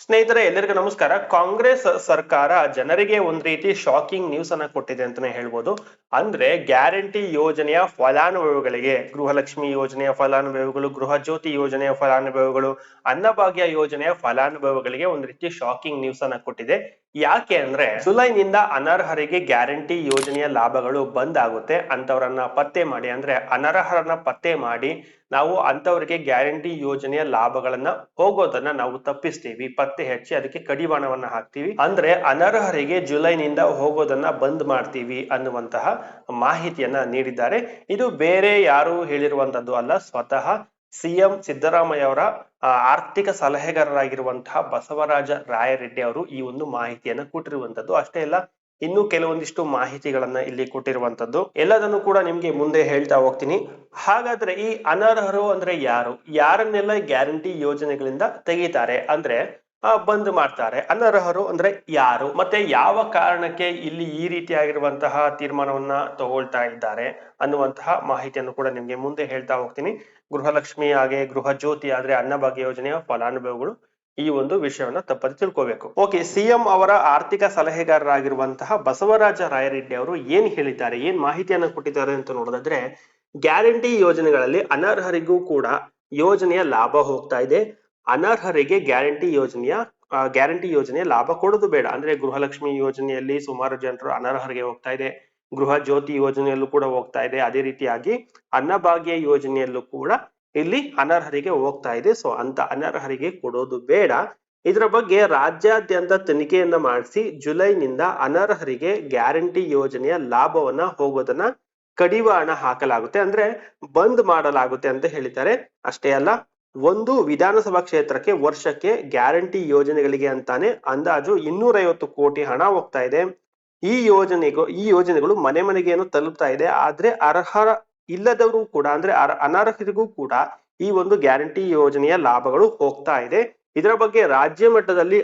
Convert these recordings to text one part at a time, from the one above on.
ಸ್ನೇಹಿತರೆ ಎಲ್ಲರಿಗೂ ನಮಸ್ಕಾರ. ಕಾಂಗ್ರೆಸ್ ಸರ್ಕಾರ ಜನರಿಗೆ ಒಂದ್ ರೀತಿ ಶಾಕಿಂಗ್ ನ್ಯೂಸ್ ಅನ್ನ ಕೊಟ್ಟಿದೆ ಅಂತಾನೆ ಹೇಳ್ಬೋದು. ಅಂದ್ರೆ ಗ್ಯಾರಂಟಿ ಯೋಜನೆಯ ಫಲಾನುಭವಿಗಳಿಗೆ, ಗೃಹಲಕ್ಷ್ಮಿ ಯೋಜನೆಯ ಫಲಾನುಭವಿಗಳು, ಗೃಹ ಜ್ಯೋತಿ ಯೋಜನೆಯ ಫಲಾನುಭವಿಗಳು, ಅನ್ನಭಾಗ್ಯ ಯೋಜನೆಯ ಫಲಾನುಭವಿಗಳಿಗೆ ಒಂದ್ ರೀತಿ ಶಾಕಿಂಗ್ ನ್ಯೂಸ್ ಅನ್ನ ಕೊಟ್ಟಿದೆ. ಯಾಕೆ ಅಂದ್ರೆ ಜುಲೈನಿಂದ ಅನರ್ಹರಿಗೆ ಗ್ಯಾರಂಟಿ ಯೋಜನೆಯ ಲಾಭಗಳು ಬಂದ್ ಆಗುತ್ತೆ. ಅಂತವರನ್ನ ಪತ್ತೆ ಮಾಡಿ, ಅಂದ್ರೆ ಅನರ್ಹರನ್ನ ಪತ್ತೆ ಮಾಡಿ ನಾವು ಅಂತವರಿಗೆ ಗ್ಯಾರಂಟಿ ಯೋಜನೆಯ ಲಾಭಗಳನ್ನ ಹೋಗೋದನ್ನ ನಾವು ತಪ್ಪಿಸ್ತೀವಿ, ಪತ್ತೆ ಹಚ್ಚಿ ಅದಕ್ಕೆ ಕಡಿವಾಣವನ್ನ ಹಾಕ್ತೀವಿ. ಅಂದ್ರೆ ಅನರ್ಹರಿಗೆ ಜುಲೈನಿಂದ ಹೋಗೋದನ್ನ ಬಂದ್ ಮಾಡ್ತೀವಿ ಅನ್ನುವಂತಹ ಮಾಹಿತಿಯನ್ನ ನೀಡಿದ್ದಾರೆ. ಇದು ಬೇರೆ ಯಾರು ಹೇಳಿರುವಂತದ್ದು ಅಲ್ಲ, ಸ್ವತಃ ಸಿಎಂ ಸಿದ್ದರಾಮಯ್ಯ ಅವರ ಆರ್ಥಿಕ ಸಲಹೆಗಾರರಾಗಿರುವಂತಹ ಬಸವರಾಜ ರಾಯರೆಡ್ಡಿ ಅವರು ಈ ಒಂದು ಮಾಹಿತಿಯನ್ನ ಕೊಟ್ಟಿರುವಂತದ್ದು. ಅಷ್ಟೇ ಅಲ್ಲ, ಇನ್ನು ಕೆಲವೊಂದಿಷ್ಟು ಮಾಹಿತಿಗಳನ್ನ ಇಲ್ಲಿ ಕೊಟ್ಟಿರುವಂತದ್ದು, ಎಲ್ಲದನ್ನು ಕೂಡ ನಿಮ್ಗೆ ಮುಂದೆ ಹೇಳ್ತಾ ಹೋಗ್ತೀನಿ. ಹಾಗಾದ್ರೆ ಈ ಅನರ್ಹರು ಅಂದ್ರೆ ಯಾರು, ಯಾರನ್ನೆಲ್ಲ ಗ್ಯಾರಂಟಿ ಯೋಜನೆಗಳಿಂದ ತೆಗಿತಾರೆ ಅಂದ್ರೆ ಬಂದ್ ಮಾಡ್ತಾರೆ? ಅನರ್ಹರು ಅಂದ್ರೆ ಯಾರು, ಮತ್ತೆ ಯಾವ ಕಾರಣಕ್ಕೆ ಇಲ್ಲಿ ಈ ರೀತಿಯಾಗಿರುವಂತಹ ತೀರ್ಮಾನವನ್ನ ತಗೊಳ್ತಾ ಇದ್ದಾರೆ ಅನ್ನುವಂತಹ ಮಾಹಿತಿಯನ್ನು ಕೂಡ ನಿಮ್ಗೆ ಮುಂದೆ ಹೇಳ್ತಾ ಹೋಗ್ತೀನಿ. ಗೃಹಲಕ್ಷ್ಮಿ ಹಾಗೆ ಗೃಹ ಜ್ಯೋತಿ ಆದ್ರೆ ಅನ್ನಭಾಗ್ಯ ಯೋಜನೆಯ ಫಲಾನುಭವಿಗಳು ಈ ಒಂದು ವಿಷಯವನ್ನ ತಪ್ಪದೆ ತಿಳ್ಕೋಬೇಕು. ಓಕೆ, ಸಿಎಂ ಅವರ ಆರ್ಥಿಕ ಸಲಹೆಗಾರರಾಗಿರುವಂತಹ ಬಸವರಾಜ ರಾಯರೆಡ್ಡಿ ಅವರು ಏನ್ ಹೇಳಿದ್ದಾರೆ, ಏನ್ ಮಾಹಿತಿಯನ್ನ ಕೊಟ್ಟಿದ್ದಾರೆ ಅಂತ ನೋಡೋದಾದ್ರೆ, ಗ್ಯಾರಂಟಿ ಯೋಜನೆಗಳಲ್ಲಿ ಅನರ್ಹರಿಗೂ ಕೂಡ ಯೋಜನೆಯ ಲಾಭ ಹೋಗ್ತಾ ಇದೆ. ಅನರ್ಹರಿಗೆ ಗ್ಯಾರಂಟಿ ಯೋಜನೆಯ ಲಾಭ ಕೊಡೋದು ಬೇಡ. ಅಂದ್ರೆ ಗೃಹಲಕ್ಷ್ಮಿ ಯೋಜನೆಯಲ್ಲಿ ಸುಮಾರು ಜನರು ಅನರ್ಹರಿಗೆ ಹೋಗ್ತಾ ಇದೆ, ಗೃಹ ಜ್ಯೋತಿ ಯೋಜನೆಯಲ್ಲೂ ಕೂಡ ಹೋಗ್ತಾ ಇದೆ, ಅದೇ ರೀತಿಯಾಗಿ ಅನ್ನಭಾಗ್ಯ ಯೋಜನೆಯಲ್ಲೂ ಕೂಡ ಇಲ್ಲಿ ಅನರ್ಹರಿಗೆ ಹೋಗ್ತಾ ಇದೆ. ಸೊ ಅಂತ ಅನರ್ಹರಿಗೆ ಕೊಡೋದು ಬೇಡ. ಇದರ ಬಗ್ಗೆ ರಾಜ್ಯಾದ್ಯಂತ ತನಿಖೆಯನ್ನ ಮಾಡಿಸಿ ಜುಲೈನಿಂದ ಅನರ್ಹರಿಗೆ ಗ್ಯಾರಂಟಿ ಯೋಜನೆಯ ಲಾಭವನ್ನ ಹೋಗೋದನ್ನ ಕಡಿವಾಣ ಹಾಕಲಾಗುತ್ತೆ, ಅಂದ್ರೆ ಬಂದ್ ಮಾಡಲಾಗುತ್ತೆ ಅಂತ ಹೇಳಿದ್ದಾರೆ. ಅಷ್ಟೇ ಅಲ್ಲ, ಒಂದು ವಿಧಾನಸಭಾ ಕ್ಷೇತ್ರಕ್ಕೆ ವರ್ಷಕ್ಕೆ ಗ್ಯಾರಂಟಿ ಯೋಜನೆಗಳಿಗೆ ಅಂತಾನೆ ಅಂದಾಜು 250 ಕೋಟಿ ಹಣ ಹೋಗ್ತಾ ಇದೆ. ಈ ಯೋಜನೆಗಳು ಮನೆ ಮನೆಗೇನು ತಲುಪ್ತಾ ಇದೆ, ಆದ್ರೆ ಅರ್ಹ ಇಲ್ಲದವರು ಕೂಡ, ಅಂದ್ರೆ ಅನರ್ಹರಿಗೂ ಕೂಡ ಈ ಒಂದು ಗ್ಯಾರಂಟಿ ಯೋಜನೆಯ ಲಾಭಗಳು ಹೋಗ್ತಾ ಇದೆ. ಇದರ ಬಗ್ಗೆ ರಾಜ್ಯ ಮಟ್ಟದಲ್ಲಿ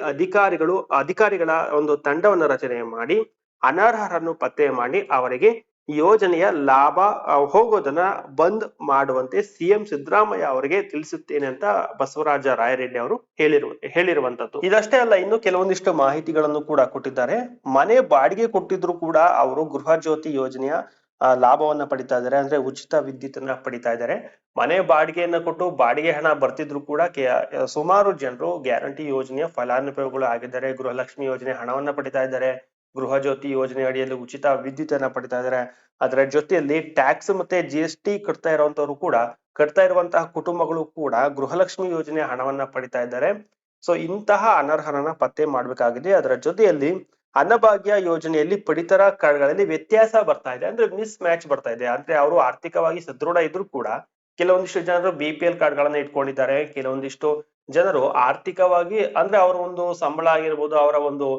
ಅಧಿಕಾರಿಗಳ ಒಂದು ತಂಡವನ್ನು ರಚನೆ ಮಾಡಿ ಅನರ್ಹರನ್ನು ಪತ್ತೆ ಮಾಡಿ ಅವರಿಗೆ ಯೋಜನೆಯ ಲಾಭ ಹೋಗೋದನ್ನ ಬಂದ್ ಮಾಡುವಂತೆ ಸಿಎಂ ಸಿದ್ದರಾಮಯ್ಯ ಅವರಿಗೆ ತಿಳಿಸುತ್ತೇನೆ ಅಂತ ಬಸವರಾಜ ರಾಯರೆಡ್ಡಿ ಅವರು ಹೇಳಿರುವಂತದ್ದು. ಇದಷ್ಟೇ ಅಲ್ಲ, ಇನ್ನು ಕೆಲವೊಂದಿಷ್ಟು ಮಾಹಿತಿಗಳನ್ನು ಕೂಡ ಕೊಟ್ಟಿದ್ದಾರೆ. ಮನೆ ಬಾಡಿಗೆ ಕೊಟ್ಟಿದ್ರು ಕೂಡ ಅವರು ಗೃಹ ಜ್ಯೋತಿ ಯೋಜನೆಯ ಲಾಭವನ್ನ ಪಡಿತಾ ಇದ್ದಾರೆ, ಅಂದ್ರೆ ಉಚಿತ ವಿದ್ಯುತ್ ಪಡಿತಾ ಇದ್ದಾರೆ. ಮನೆ ಬಾಡಿಗೆಯನ್ನ ಕೊಟ್ಟು ಬಾಡಿಗೆ ಹಣ ಬರ್ತಿದ್ರು ಕೂಡ ಸುಮಾರು ಜನರು ಗ್ಯಾರಂಟಿ ಯೋಜನೆಯ ಫಲಾನುಭವಿಗಳು ಆಗಿದ್ದಾರೆ. ಗೃಹಲಕ್ಷ್ಮಿ ಯೋಜನೆ ಹಣವನ್ನ ಪಡಿತಾ ಇದ್ದಾರೆ, ಗೃಹ ಜ್ಯೋತಿ ಯೋಜನೆ ಅಡಿಯಲ್ಲಿ ಉಚಿತ ವಿದ್ಯುತ್ ಅನ್ನ ಪಡಿತಾ ಇದ್ದಾರೆ. ಅದರ ಜೊತೆಯಲ್ಲಿ ಟ್ಯಾಕ್ಸ್ ಮತ್ತೆ GST ಕಟ್ತಾ ಇರುವಂತಹ ಕುಟುಂಬಗಳು ಕೂಡ ಗೃಹಲಕ್ಷ್ಮಿ ಯೋಜನೆ ಹಣವನ್ನ ಪಡಿತಾ ಇದ್ದಾರೆ. ಸೊ ಇಂತಹ ಅನರ್ಹರನ್ನ ಪತ್ತೆ ಮಾಡ್ಬೇಕಾಗಿದೆ. ಅದರ ಜೊತೆಯಲ್ಲಿ ಅನ್ನಭಾಗ್ಯ ಯೋಜನೆಯಲ್ಲಿ ಪಡಿತರ ಕಾರ್ಡ್ಗಳಲ್ಲಿ ವ್ಯತ್ಯಾಸ ಬರ್ತಾ ಇದೆ, ಅಂದ್ರೆ ಮಿಸ್ ಮ್ಯಾಚ್ ಬರ್ತಾ ಇದೆ. ಅಂದ್ರೆ ಅವರು ಆರ್ಥಿಕವಾಗಿ ಸದೃಢ ಇದ್ರು ಕೂಡ ಕೆಲವೊಂದಿಷ್ಟು ಜನರು BPL ಕಾರ್ಡ್ಗಳನ್ನ ಇಟ್ಕೊಂಡಿದ್ದಾರೆ. ಕೆಲವೊಂದಿಷ್ಟು ಜನರು ಆರ್ಥಿಕವಾಗಿ, ಅಂದ್ರೆ ಅವರ ಒಂದು ಸಂಬಳ ಆಗಿರ್ಬೋದು, ಅವರ ಒಂದು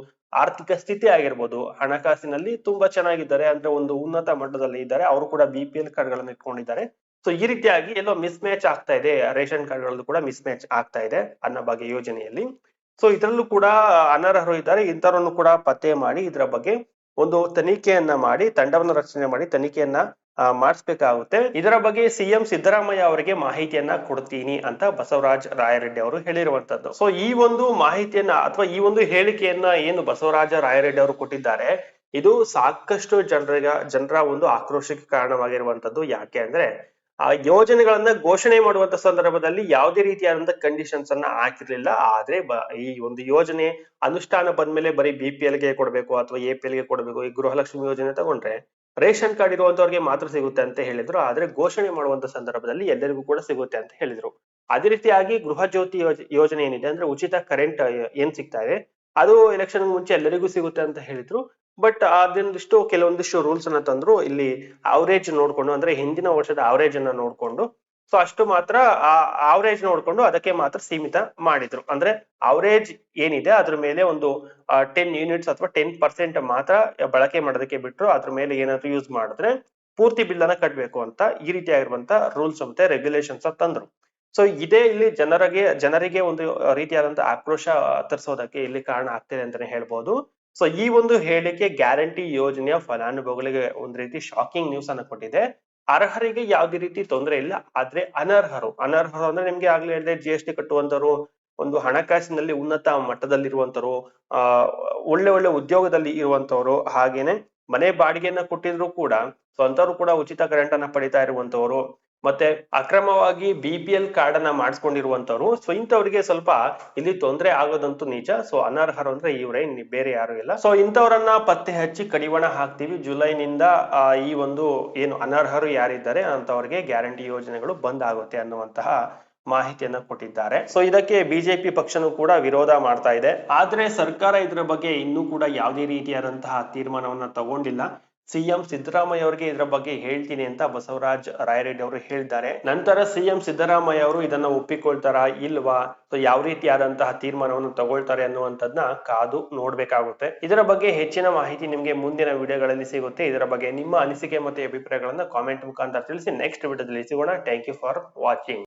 ಆರ್ಥಿಕ ಸ್ಥಿತಿ ಆಗಿರ್ಬೋದು, ಹಣಕಾಸಿನಲ್ಲಿ ತುಂಬಾ ಚೆನ್ನಾಗಿದ್ದಾರೆ, ಅಂದ್ರೆ ಒಂದು ಉನ್ನತ ಮಟ್ಟದಲ್ಲಿ ಇದ್ದಾರೆ, ಅವರು ಕೂಡ BPL ಕಾರ್ಡ್ಗಳನ್ನ ಇಟ್ಕೊಂಡಿದ್ದಾರೆ. ಸೊ ಈ ರೀತಿಯಾಗಿ ಎಲ್ಲೋ ಮಿಸ್ ಮ್ಯಾಚ್ ಆಗ್ತಾ ಇದೆ, ರೇಷನ್ ಕಾರ್ಡ್ಗಳಲ್ಲೂ ಕೂಡ ಮಿಸ್ ಮ್ಯಾಚ್ ಆಗ್ತಾ ಇದೆ ಅನ್ನಭಾಗ್ಯ ಯೋಜನೆಯಲ್ಲಿ. ಸೊ ಇದರಲ್ಲೂ ಕೂಡ ಅನರ್ಹರು ಇದ್ದಾರೆ. ಇಂಥವರನ್ನು ಕೂಡ ಪತ್ತೆ ಮಾಡಿ ಇದರ ಬಗ್ಗೆ ಒಂದು ತನಿಖೆಯನ್ನ ಮಾಡಿ, ತಂಡವನ್ನು ರಚನೆ ಮಾಡಿ ತನಿಖೆಯನ್ನ ಮಾಡಿಸ್ಬೇಕಾಗುತ್ತೆ. ಇದರ ಬಗ್ಗೆ ಸಿಎಂ ಸಿದ್ದರಾಮಯ್ಯ ಅವರಿಗೆ ಮಾಹಿತಿಯನ್ನ ಕೊಡ್ತೀನಿ ಅಂತ ಬಸವರಾಜ ರಾಯರೆಡ್ಡಿ ಅವರು ಹೇಳಿರುವಂತದ್ದು. ಸೊ ಈ ಒಂದು ಮಾಹಿತಿಯನ್ನ ಅಥವಾ ಈ ಒಂದು ಹೇಳಿಕೆಯನ್ನ ಏನು ಬಸವರಾಜ ರಾಯರೆಡ್ಡಿ ಅವರು ಕೊಟ್ಟಿದ್ದಾರೆ, ಇದು ಸಾಕಷ್ಟು ಜನರ ಒಂದು ಆಕ್ರೋಶಕ್ಕೆ ಕಾರಣವಾಗಿರುವಂತದ್ದು. ಯಾಕೆ ಅಂದ್ರೆ ಆ ಯೋಜನೆಗಳನ್ನ ಘೋಷಣೆ ಮಾಡುವಂತ ಸಂದರ್ಭದಲ್ಲಿ ಯಾವುದೇ ರೀತಿಯಾದಂತ ಕಂಡೀಷನ್ಸ್ ಅನ್ನ ಹಾಕಿರ್ಲಿಲ್ಲ. ಆದ್ರೆ ಈ ಒಂದು ಯೋಜನೆ ಅನುಷ್ಠಾನ ಬಂದ್ಮೇಲೆ ಬರೀ BPL ಗೆ ಕೊಡ್ಬೇಕು ಅಥವಾ APL ಗೆ ಕೊಡ್ಬೇಕು. ಈ ಗೃಹಲಕ್ಷ್ಮಿ ಯೋಜನೆ ತಗೊಂಡ್ರೆ ರೇಷನ್ ಕಾರ್ಡ್ ಇರುವಂತವ್ರಿಗೆ ಮಾತ್ರ ಸಿಗುತ್ತೆ ಅಂತ ಹೇಳಿದ್ರು. ಆದ್ರೆ ಘೋಷಣೆ ಮಾಡುವಂತ ಸಂದರ್ಭದಲ್ಲಿ ಎಲ್ಲರಿಗೂ ಕೂಡ ಸಿಗುತ್ತೆ ಅಂತ ಹೇಳಿದ್ರು. ಅದೇ ರೀತಿಯಾಗಿ ಗೃಹ ಜ್ಯೋತಿ ಯೋಜನೆ ಏನಿದೆ, ಅಂದ್ರೆ ಉಚಿತ ಕರೆಂಟ್ ಏನ್ ಸಿಗ್ತಾ ಇದೆ, ಅದು ಎಲೆಕ್ಷನ್ ಮುಂಚೆ ಎಲ್ಲರಿಗೂ ಸಿಗುತ್ತೆ ಅಂತ ಹೇಳಿದ್ರು. ಬಟ್ ಕೆಲವೊಂದಿಷ್ಟು ರೂಲ್ಸ್ ಅನ್ನ ತಂದ್ರು. ಇಲ್ಲಿ ಅವರೇಜ್ ನೋಡ್ಕೊಂಡು, ಅಂದ್ರೆ ಹಿಂದಿನ ವರ್ಷದ ಅವರೇಜ್ ಅನ್ನ ನೋಡ್ಕೊಂಡು, ಸೊ ಅಷ್ಟು ಮಾತ್ರ ಆ ಅವರೇಜ್ ನೋಡ್ಕೊಂಡು ಅದಕ್ಕೆ ಮಾತ್ರ ಸೀಮಿತ ಮಾಡಿದ್ರು. ಅಂದ್ರೆ ಅವರೇಜ್ ಏನಿದೆ ಅದ್ರ ಮೇಲೆ ಒಂದು 10 ಯೂನಿಟ್ಸ್ ಅಥವಾ 10% ಮಾತ್ರ ಬಳಕೆ ಮಾಡೋದಕ್ಕೆ ಬಿಟ್ರು. ಅದ್ರ ಮೇಲೆ ಏನಾದ್ರು ಯೂಸ್ ಮಾಡಿದ್ರೆ ಪೂರ್ತಿ ಬಿಲ್ ಅನ್ನ ಕಟ್ಬೇಕು ಅಂತ ಈ ರೀತಿಯಾಗಿರುವಂತ ರೂಲ್ಸ್ ಮತ್ತೆ ರೆಗ್ಯುಲೇಷನ್ಸ್ ತಂದ್ರು. ಸೊ ಇದೇ ಇಲ್ಲಿ ಜನರಿಗೆ ಒಂದು ರೀತಿಯಾದಂತಹ ಆಕ್ರೋಶ ತರಿಸೋದಕ್ಕೆ ಇಲ್ಲಿ ಕಾರಣ ಆಗ್ತಿದೆ ಅಂತಾನೆ ಹೇಳ್ಬೋದು. ಸೊ ಈ ಒಂದು ಹೇಳಿಕೆ ಗ್ಯಾರಂಟಿ ಯೋಜನೆಯ ಫಲಾನುಭವಿಗಳಿಗೆ ಒಂದ್ ರೀತಿ ಶಾಕಿಂಗ್ ನ್ಯೂಸ್ ಅನ್ನ ಕೊಟ್ಟಿದೆ. ಅರ್ಹರಿಗೆ ಯಾವುದೇ ರೀತಿ ತೊಂದರೆ ಇಲ್ಲ, ಆದ್ರೆ ಅನರ್ಹರು ಅಂದ್ರೆ ನಿಮ್ಗೆ ಆಗ್ಲೇ ಹೇಳಿದೆ, GST ಕಟ್ಟುವಂತರು, ಒಂದು ಹಣಕಾಸಿನಲ್ಲಿ ಉನ್ನತ ಮಟ್ಟದಲ್ಲಿರುವಂತವರು, ಆ ಒಳ್ಳೆ ಒಳ್ಳೆ ಉದ್ಯೋಗದಲ್ಲಿ ಇರುವಂತವರು, ಹಾಗೇನೆ ಮನೆ ಬಾಡಿಗೆಯನ್ನ ಕೊಟ್ಟಿದ್ರು ಕೂಡ ಸೊ ಅಂತವ್ರು ಕೂಡ ಉಚಿತ ಕರೆಂಟ್ ಅನ್ನ ಪಡಿತಾ ಇರುವಂತವರು, ಮತ್ತೆ ಅಕ್ರಮವಾಗಿ BPL ಕಾರ್ಡ್ ಅನ್ನ ಮಾಡಿಸ್ಕೊಂಡಿರುವಂತವ್ರು. ಸೊ ಇಂಥವ್ರಿಗೆ ಸ್ವಲ್ಪ ಇಲ್ಲಿ ತೊಂದರೆ ಆಗೋದಂತೂ ನಿಜ. ಸೊ ಅನರ್ಹರು ಅಂದ್ರೆ ಇವರೇ, ಬೇರೆ ಯಾರು ಇಲ್ಲ. ಸೊ ಇಂಥವ್ರನ್ನ ಪತ್ತೆ ಹಚ್ಚಿ ಕಡಿವಾಣ ಹಾಕ್ತಿವಿ. ಜುಲೈನಿಂದ ಈ ಒಂದು ಏನು ಅನರ್ಹರು ಯಾರಿದ್ದಾರೆ ಅಂತವ್ರಿಗೆ ಗ್ಯಾರಂಟಿ ಯೋಜನೆಗಳು ಬಂದ್ ಆಗುತ್ತೆ ಅನ್ನುವಂತಹ ಮಾಹಿತಿಯನ್ನ ಕೊಟ್ಟಿದ್ದಾರೆ. ಸೊ ಇದಕ್ಕೆ ಬಿಜೆಪಿ ಪಕ್ಷನೂ ಕೂಡ ವಿರೋಧ ಮಾಡ್ತಾ ಇದೆ. ಆದ್ರೆ ಸರ್ಕಾರ ಇದರ ಬಗ್ಗೆ ಇನ್ನೂ ಕೂಡ ಯಾವುದೇ ರೀತಿಯಾದಂತಹ ತೀರ್ಮಾನವನ್ನ ತಗೊಂಡಿಲ್ಲ. ಸಿಎಂ ಸಿದ್ದರಾಮಯ್ಯ ಅವರಿಗೆ ಇದರ ಬಗ್ಗೆ ಹೇಳ್ತೀನಿ ಅಂತ ಬಸವರಾಜ ರಾಯರೆಡ್ಡಿ ಅವರು ಹೇಳಿದ್ದಾರೆ. ನಂತರ ಸಿಎಂ ಸಿದ್ದರಾಮಯ್ಯ ಅವರು ಇದನ್ನ ಒಪ್ಪಿಕೊಳ್ತಾರಾ ಇಲ್ವಾ, ಸೊ ಯಾವ ರೀತಿಯಾದಂತಹ ತೀರ್ಮಾನವನ್ನು ತಗೊಳ್ತಾರೆ ಅನ್ನುವಂಥದ್ನ ಕಾದು ನೋಡ್ಬೇಕಾಗುತ್ತೆ. ಇದರ ಬಗ್ಗೆ ಹೆಚ್ಚಿನ ಮಾಹಿತಿ ನಿಮ್ಗೆ ಮುಂದಿನ ವಿಡಿಯೋಗಳಲ್ಲಿ ಸಿಗುತ್ತೆ. ಇದರ ಬಗ್ಗೆ ನಿಮ್ಮ ಅನಿಸಿಕೆ ಮತ್ತೆ ಅಭಿಪ್ರಾಯಗಳನ್ನ ಕಾಮೆಂಟ್ ಮುಖಾಂತರ ತಿಳಿಸಿ. ನೆಕ್ಸ್ಟ್ ವಿಡಿಯೋದಲ್ಲಿ ಸಿಗೋಣ. Thank you for watching.